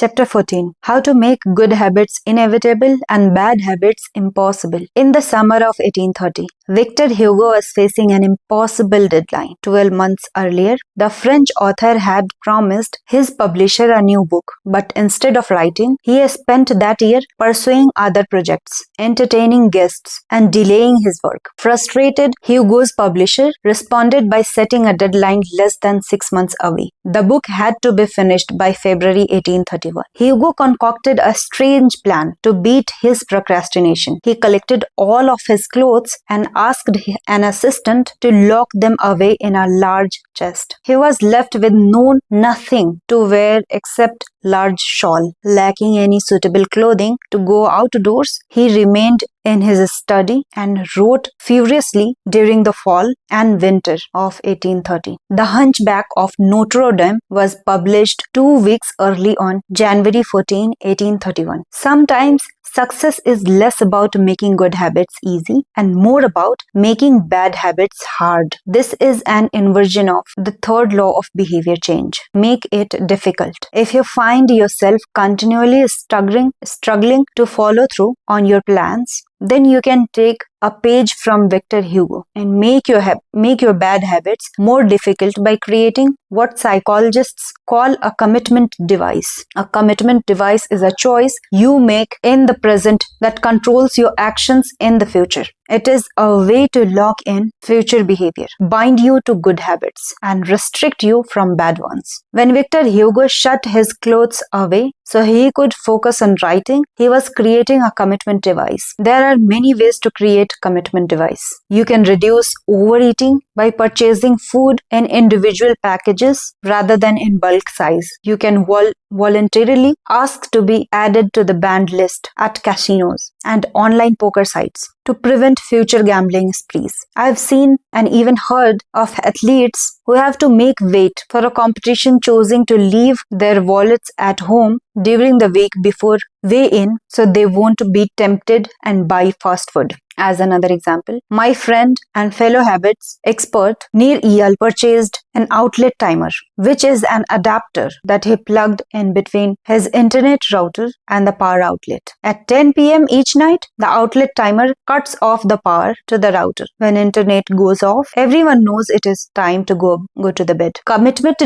Chapter 14. How to make good habits inevitable and bad habits impossible. In the summer of 1830, Victor Hugo was facing an impossible deadline. 12 months earlier, the French author had promised his publisher a new book, but instead of writing, he spent that year pursuing other projects, entertaining guests, and delaying his work. Frustrated, Hugo's publisher responded by setting a deadline less than 6 months away. The book had to be finished by February 1831. Hugo concocted a strange plan to beat his procrastination. He collected all of his clothes and asked an assistant to lock them away in a large chest. He was left with nothing to wear except large shawl. Lacking any suitable clothing to go outdoors, he remained in his study and wrote furiously during the fall and winter of 1830. The Hunchback of Notre Dame was published 2 weeks early on January 14, 1831. Sometimes success is less about making good habits easy and more about making bad habits hard. This is an inversion of the third law of behavior change. Make it difficult. If you find yourself continually struggling to follow through on your plans, then you can take a page from Victor Hugo and make your bad habits more difficult by creating what psychologists call a commitment device. A commitment device is a choice you make in the present that controls your actions in the future. It is a way to lock in future behavior, bind you to good habits, and restrict you from bad ones. When Victor Hugo shut his clothes away so he could focus on writing, he was creating a commitment device. There are many ways to create commitment device. You can reduce overeating by purchasing food in individual packages rather than in bulk size. You can voluntarily ask to be added to the banned list at casinos and online poker sites to prevent future gambling sprees. I've seen and even heard of athletes who have to make weight for a competition choosing to leave their wallets at home during the week before weigh-in so they won't be tempted and buy fast food. As another example, my friend and fellow habits expert Neer Eyal purchased an outlet timer, which is an adapter that he plugged in between his internet router and the power outlet. At 10 p.m. each night, the outlet timer cuts off the power to the router. When internet goes off, everyone knows it is time to go to the bed. Commitment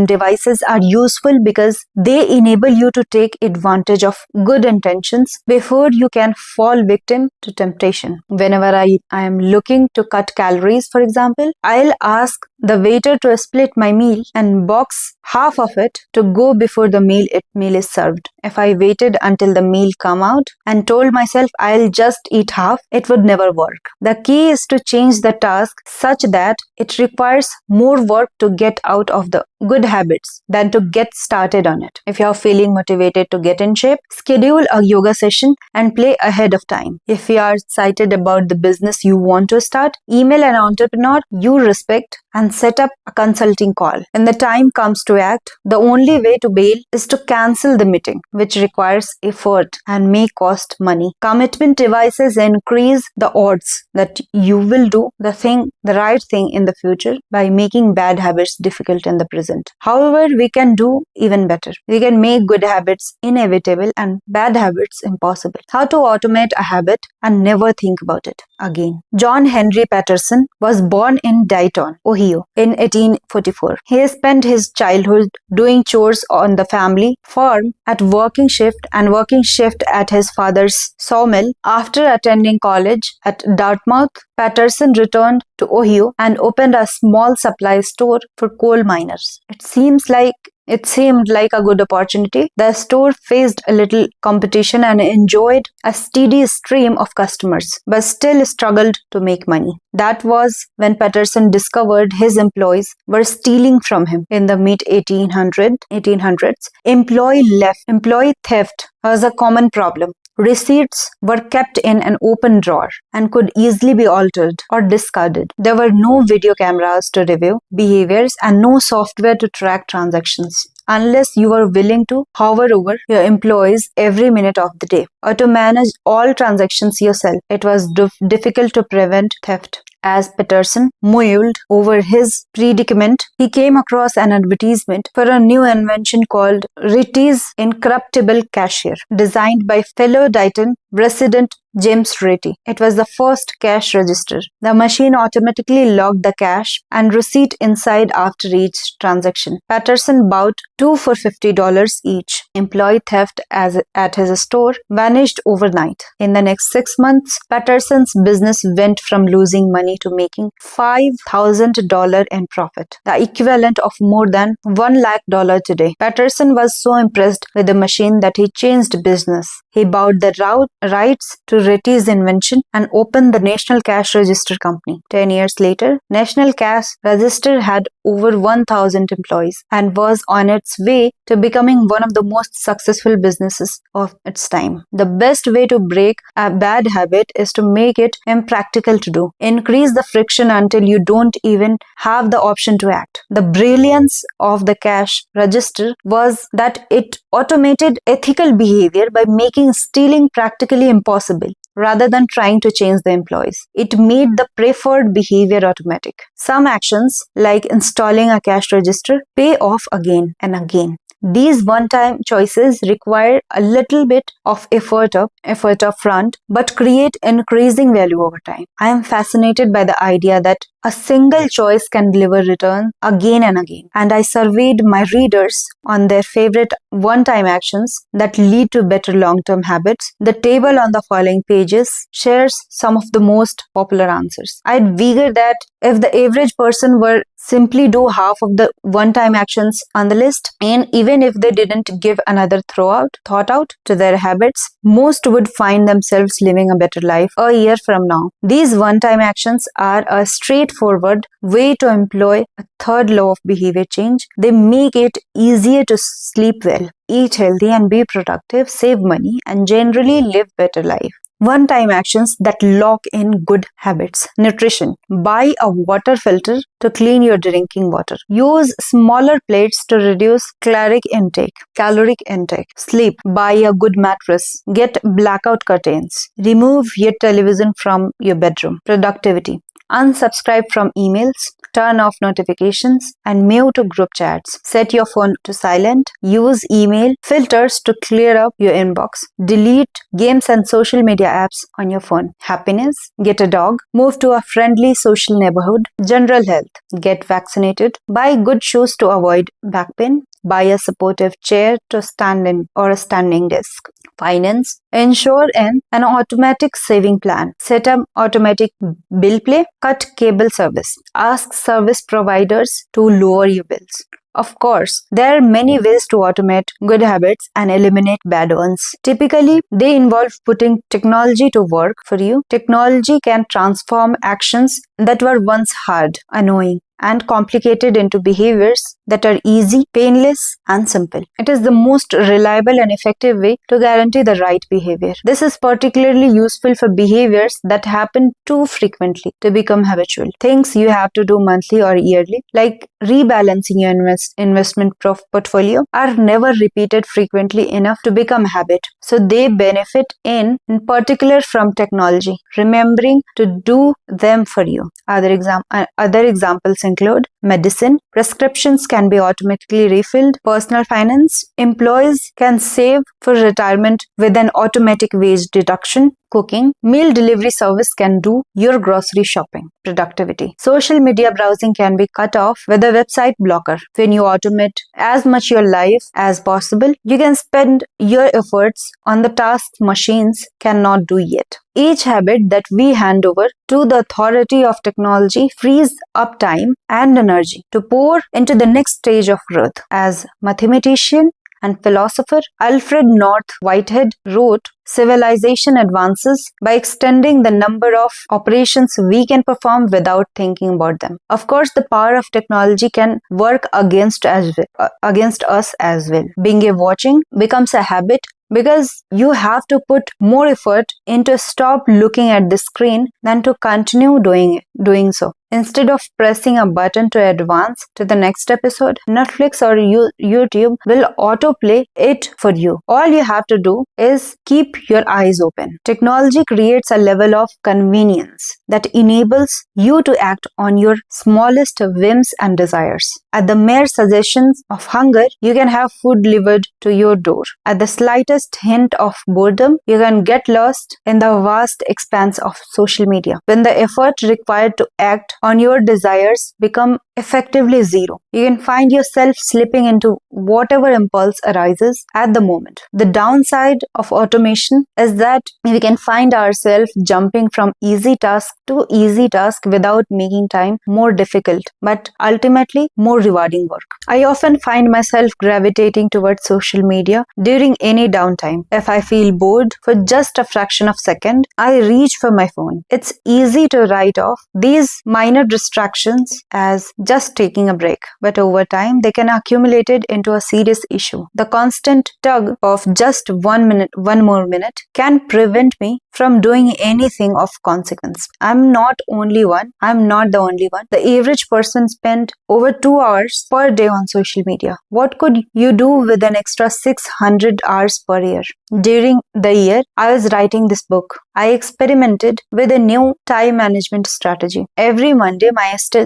devices are useful because they enable you to take advantage of good intentions before you can fall victim to temptation. Whenever I am looking to cut calories, for example, I'll ask the waiter to split my meal and box half of it to go before the meal is served. If I waited until the meal come out and told myself I'll just eat half, it would never work. The key is to change the task such that it requires more work to get out of the good habits than to get started on it. If you're feeling motivated to get in shape, schedule a yoga session and play ahead of time. If you are excited about the business you want to start, email an entrepreneur you respect and set up a consulting call. When the time comes to act, the only way to bail is to cancel the meeting, which requires effort and may cost money. Commitment devices increase the odds that you will do the right thing in the future by making bad habits difficult in the present. However, we can do even better. We can make good habits inevitable and bad habits impossible. How to automate a habit and never think about it again. John Henry Patterson was born in Dayton, Ohio in 1844. He spent his childhood doing chores on the family farm at working shift at his father's sawmill. After attending college at Dartmouth, Patterson returned to Ohio and opened a small supply store for coal miners. It seemed like a good opportunity. The store faced a little competition and enjoyed a steady stream of customers, but still struggled to make money. That was when Patterson discovered his employees were stealing from him. In the mid-1800s, employee theft was a common problem. Receipts were kept in an open drawer and could easily be altered or discarded. There were no video cameras to review behaviors and no software to track transactions, unless you were willing to hover over your employees every minute of the day or to manage all transactions yourself. It was difficult to prevent theft. As Peterson mulled over his predicament, he came across an advertisement for a new invention called Ritty's Incorruptible Cashier, designed by fellow Dighton resident James Ritty. It was the first cash register. The machine automatically logged the cash and receipt inside after each transaction. Patterson bought two for $50 each. Employee theft at his store vanished overnight. In the next 6 months, Patterson's business went from losing money to making $5,000 in profit, the equivalent of more than $1 lakh today. Patterson was so impressed with the machine that he changed business. He bought the rights to Ritty's invention and opened the National Cash Register Company. 10 years later, National Cash Register had over 1,000 employees and was on its way to becoming one of the most successful businesses of its time. The best way to break a bad habit is to make it impractical to do. Increase the friction until you don't even have the option to act. The brilliance of the cash register was that it automated ethical behavior by making stealing practically impossible. Rather than trying to change the employees, it made the preferred behavior automatic. Some actions, like installing a cash register, pay off again and again. These one-time choices require a little bit of effort up front, but create increasing value over time. I am fascinated by the idea that a single choice can deliver return again and again. And I surveyed my readers on their favorite one-time actions that lead to better long-term habits. The table on the following pages shares some of the most popular answers. I'd figured that if the average person were simply do half of the one-time actions on the list, and even if they didn't give another thought out to their habits, most would find themselves living a better life a year from now. These one-time actions are a straightforward way to employ a third law of behavior change. They make it easier to sleep well, eat healthy and be productive, save money, and generally live better life. One-time actions that lock in good habits. Nutrition. Buy a water filter to clean your drinking water. Use smaller plates to reduce caloric intake. Sleep. Buy a good mattress. Get blackout curtains. Remove your television from your bedroom. Productivity. Unsubscribe from emails, turn off notifications, and mute group chats. Set your phone to silent. Use email filters to clear up your inbox. Delete games and social media apps on your phone. Happiness. Get a dog. Move to a friendly social neighborhood. General health. Get vaccinated. Buy good shoes to avoid back pain. Buy a supportive chair to stand in or a standing desk. Finance. Ensure an automatic saving plan. Set up automatic bill pay. Cut cable service. Ask service providers to lower your bills. Of course, there are many ways to automate good habits and eliminate bad ones. Typically, they involve putting technology to work for you. Technology can transform actions that were once hard, annoying, and complicated into behaviors that are easy, painless, and simple. It is the most reliable and effective way to guarantee the right behavior. This is particularly useful for behaviors that happen too frequently to become habitual. Things you have to do monthly or yearly, like rebalancing your investment portfolio, are never repeated frequently enough to become habit. So they benefit in particular from technology, remembering to do them for you. Other examples include medicine. Prescriptions can be automatically refilled. Personal finance. Employees can save for retirement with an automatic wage deduction. Cooking. Meal delivery service can do your grocery shopping. Productivity. Social media browsing can be cut off with a website blocker. When you automate as much your life as possible, you can spend your efforts on the tasks machines cannot do yet. Each habit that we hand over to the authority of technology frees up time and energy to pour into the next stage of growth. As mathematician and philosopher Alfred North Whitehead wrote, civilization advances by extending the number of operations we can perform without thinking about them. Of course, the power of technology can work against us as well. Binge watching becomes a habit because you have to put more effort into stop looking at the screen than to continue doing so. Instead of pressing a button to advance to the next episode, Netflix or YouTube will autoplay it for you. All you have to do is keep your eyes open. Technology creates a level of convenience that enables you to act on your smallest whims and desires. At the mere suggestions of hunger, you can have food delivered to your door. At the slightest hint of boredom, you can get lost in the vast expanse of social media. When the effort required to act on your desires become effectively zero, you can find yourself slipping into whatever impulse arises at the moment. The downside of automation is that we can find ourselves jumping from easy task to easy task without making time more difficult, but ultimately more rewarding work. I often find myself gravitating towards social media during any downtime. If I feel bored for just a fraction of a second, I reach for my phone. It's easy to write off these minor distractions as just taking a break, but over time they can accumulate into a serious issue. The constant tug of just 1 minute, one more minute, can prevent me from doing anything of consequence. I'm not the only one. The average person spends over 2 hours per day on social media. What could you do with an extra 600 hours per year? During the year I was writing this book, I experimented with a new time management strategy. Every Monday,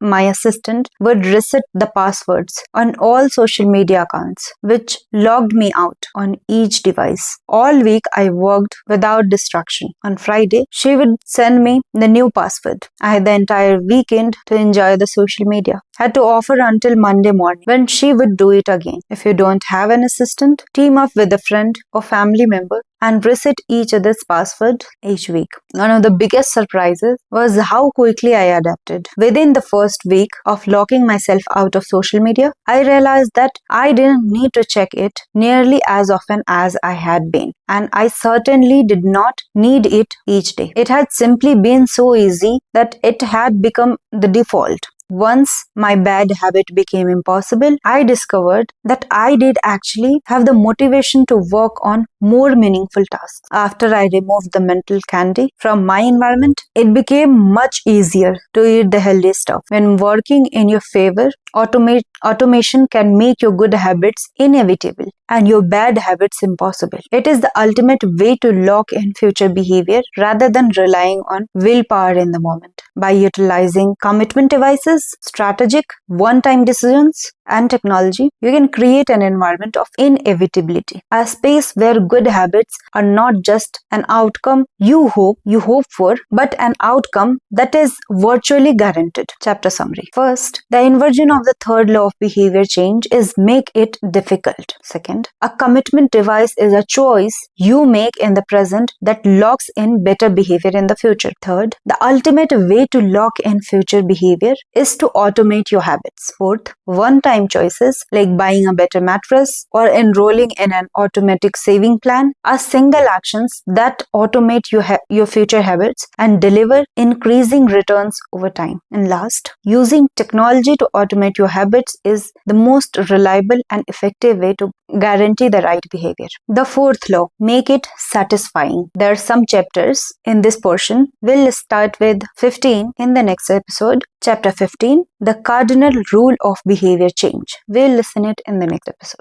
my assistant would reset the passwords on all social media accounts, which logged me out on each device. All week, I worked without distraction. On Friday, she would send me the new password. I had the entire weekend to enjoy the social media. I had to offer until Monday morning, when she would do it again. If you don't have an assistant, team up with a friend or family member and reset each other's password each week. One of the biggest surprises was how quickly I adapted. Within the first week of locking myself out of social media, I realized that I didn't need to check it nearly as often as I had been. And I certainly did not need it each day. It had simply been so easy that it had become the default. Once my bad habit became impossible, I discovered that I did actually have the motivation to work on more meaningful tasks. After I removed the mental candy from my environment, it became much easier to eat the healthy stuff. When working in your favor, automation can make your good habits inevitable and your bad habits impossible. It is the ultimate way to lock in future behavior rather than relying on willpower in the moment. By utilizing commitment devices, strategic one-time decisions, and technology, you can create an environment of inevitability, a space where good habits are not just an outcome you hope for, but an outcome that is virtually guaranteed. Chapter summary. First, the inversion of the third law of behavior change is make it difficult. Second, a commitment device is a choice you make in the present that locks in better behavior in the future. Third, the ultimate way to lock in future behavior is to automate your habits. Fourth, one-time choices like buying a better mattress or enrolling in an automatic saving plan are single actions that automate your future habits and deliver increasing returns over time. And last, using technology to automate your habits is the most reliable and effective way to guarantee the right behavior. The fourth law, make it satisfying. There are some chapters in this portion. We'll start with 15 in the next episode. Chapter 15, the cardinal rule of behavior change. We'll listen it in the next episode.